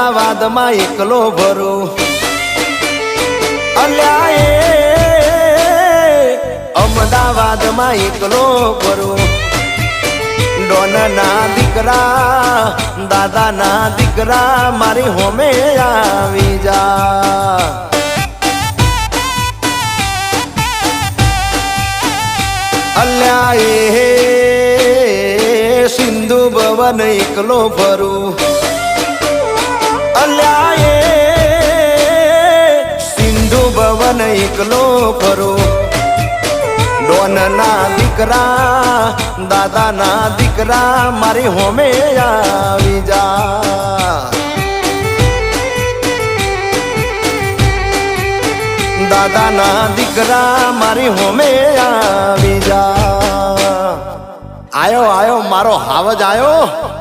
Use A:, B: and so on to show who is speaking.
A: અમદાવાદમાં એકલો ભરું અલ્યા એ અમદાવાદમાં એકલો ભરું ડોનના દીકરા દાદાના દીકરા મારી હોમે આવી જા અલ્યા એ સિંધુ ભવન એકલો ફરું અલ્યા એ સિંધુ ભવન એકલો ફરું ડોનના દીકરા દાદાના દીકરા મારી હોમે આવી જા દાદાના દીકરા મારી હોમે આવી જા આયો આયો મારો હાવજ આયો